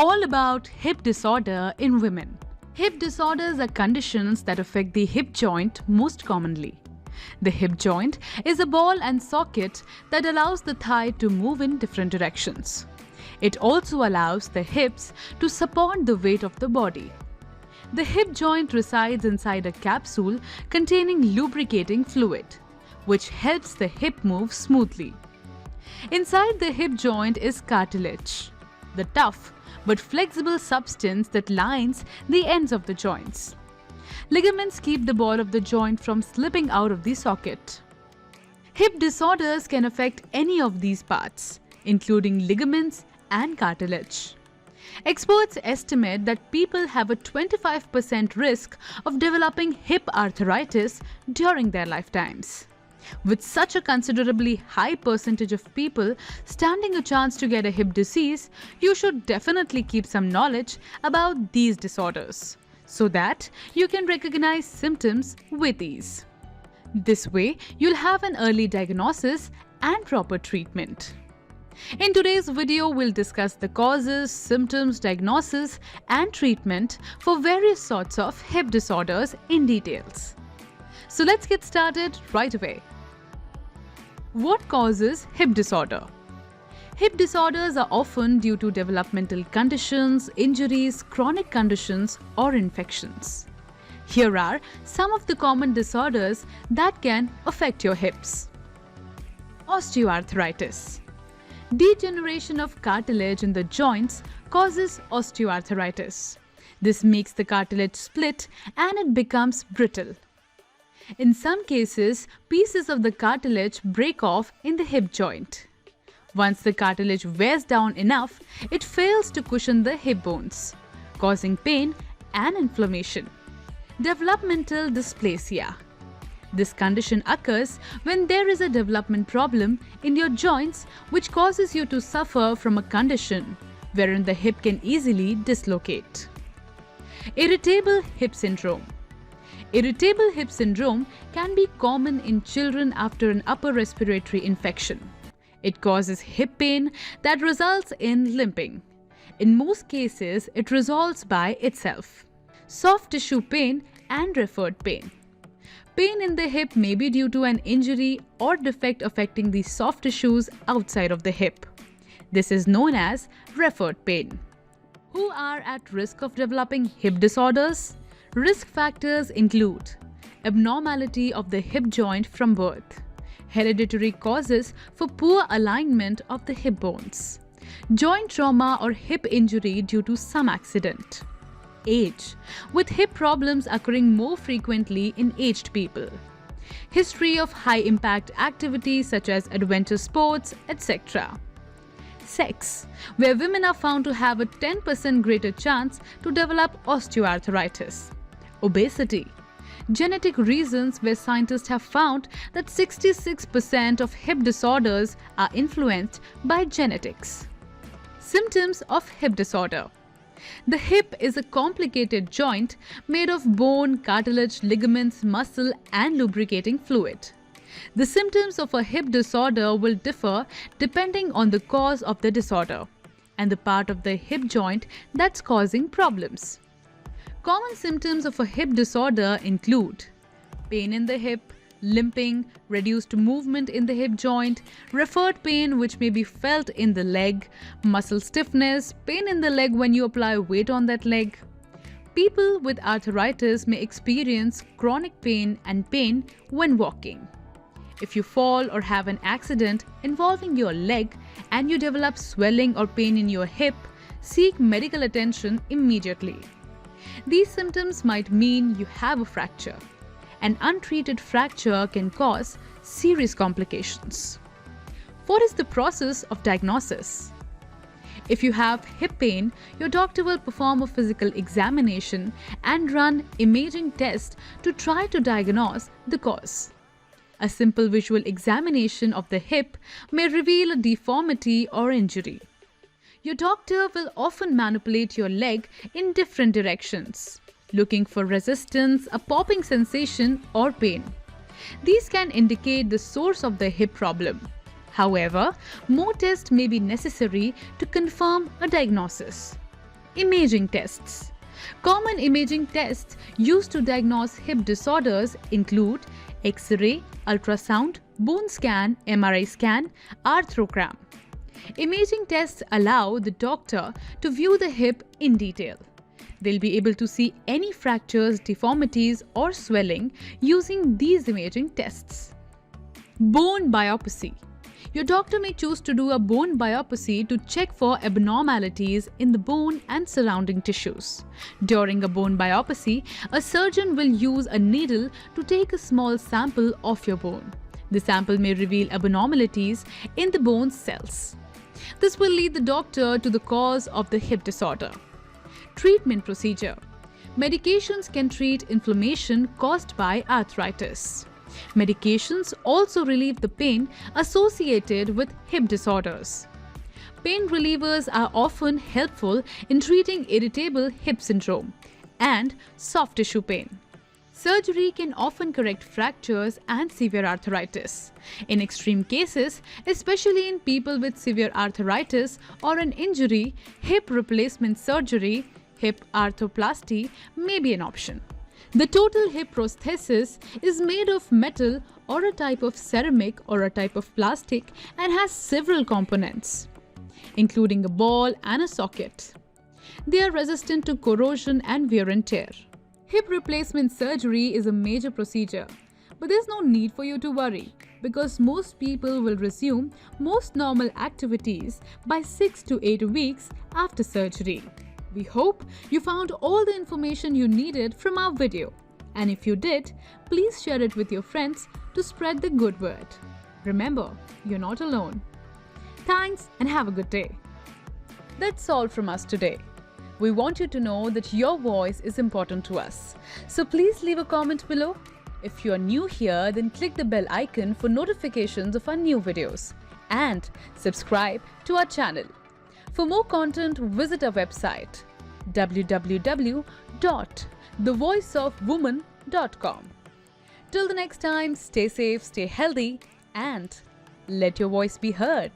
All about hip disorder in women. Hip disorders are conditions that affect the hip joint most commonly. The hip joint is a ball and socket that allows the thigh to move in different directions. It also allows the hips to support the weight of the body. The hip joint resides inside a capsule containing lubricating fluid, which helps the hip move smoothly. Inside the hip joint is cartilage, the tough but flexible substance that lines the ends of the joints. Ligaments keep the ball of the joint from slipping out of the socket. Hip disorders can affect any of these parts, including ligaments and cartilage. Experts estimate that people have a 25% risk of developing hip arthritis during their lifetimes. With such a considerably high percentage of people standing a chance to get a hip disease, you should definitely keep some knowledge about these disorders so that you can recognize symptoms with ease. This way, you'll have an early diagnosis and proper treatment. In today's video, we'll discuss the causes, symptoms, diagnosis, and treatment for various sorts of hip disorders in details. So let's get started right away. What causes hip disorder? Hip disorders are often due to developmental conditions, injuries, chronic conditions, or infections. Here are some of the common disorders that can affect your hips. Osteoarthritis. Degeneration of cartilage in the joints causes osteoarthritis. This makes the cartilage split and it becomes brittle. In some cases, pieces of the cartilage break off in the hip joint. Once the cartilage wears down enough, it fails to cushion the hip bones, causing pain and inflammation. Developmental dysplasia. This condition occurs when there is a development problem in your joints which causes you to suffer from a condition wherein the hip can easily dislocate. Irritable hip syndrome. Irritable hip syndrome can be common in children after an upper respiratory infection. It causes hip pain that results in limping. In most cases, it resolves by itself. Soft tissue pain and referred pain. Pain in the hip may be due to an injury or defect affecting the soft tissues outside of the hip. This is known as referred pain. Who are at risk of developing hip disorders? Risk factors include abnormality of the hip joint from birth, hereditary causes for poor alignment of the hip bones, joint trauma or hip injury due to some accident, age, with hip problems occurring more frequently in aged people, history of high-impact activities such as adventure sports, etc. Sex, where women are found to have a 10% greater chance to develop osteoarthritis. Obesity, genetic reasons where scientists have found that 66% of hip disorders are influenced by genetics. Symptoms of hip disorder. The hip is a complicated joint made of bone, cartilage, ligaments, muscle, and lubricating fluid. The symptoms of a hip disorder will differ depending on the cause of the disorder and the part of the hip joint that's causing problems. Common symptoms of a hip disorder include pain in the hip, limping, reduced movement in the hip joint, referred pain which may be felt in the leg, muscle stiffness, pain in the leg when you apply weight on that leg. People with arthritis may experience chronic pain and pain when walking. If you fall or have an accident involving your leg and you develop swelling or pain in your hip, seek medical attention immediately. These symptoms might mean you have a fracture. An untreated fracture can cause serious complications. What is the process of diagnosis? If you have hip pain, your doctor will perform a physical examination and run imaging tests to try to diagnose the cause. A simple visual examination of the hip may reveal a deformity or injury. Your doctor will often manipulate your leg in different directions, looking for resistance, a popping sensation, or pain. These can indicate the source of the hip problem. However, more tests may be necessary to confirm a diagnosis. Imaging tests. Common imaging tests used to diagnose hip disorders include X-ray, ultrasound, bone scan, MRI scan, arthrogram. Imaging tests allow the doctor to view the hip in detail. They'll be able to see any fractures, deformities, or swelling using these imaging tests. Bone biopsy. Your doctor may choose to do a bone biopsy to check for abnormalities in the bone and surrounding tissues. During a bone biopsy, a surgeon will use a needle to take a small sample of your bone. The sample may reveal abnormalities in the bone cells. This will lead the doctor to the cause of the hip disorder. Treatment procedure. Medications can treat inflammation caused by arthritis. Medications also relieve the pain associated with hip disorders. Pain relievers are often helpful in treating irritable hip syndrome and soft tissue pain. Surgery can often correct fractures and severe arthritis. In extreme cases, especially in people with severe arthritis or an injury, hip replacement surgery, hip arthroplasty, may be an option. The total hip prosthesis is made of metal or a type of ceramic or a type of plastic and has several components, including a ball and a socket. They are resistant to corrosion and wear and tear. Hip replacement surgery is a major procedure, but there's no need for you to worry because most people will resume most normal activities by 6 to 8 weeks after surgery. We hope you found all the information you needed from our video. And if you did, please share it with your friends to spread the good word. Remember, you're not alone. Thanks and have a good day. That's all from us today. We want you to know that your voice is important to us. So please leave a comment below. If you are new here, then click the bell icon for notifications of our new videos. And subscribe to our channel. For more content, visit our website www.thevoiceofwoman.com. Till the next time, stay safe, stay healthy, and let your voice be heard.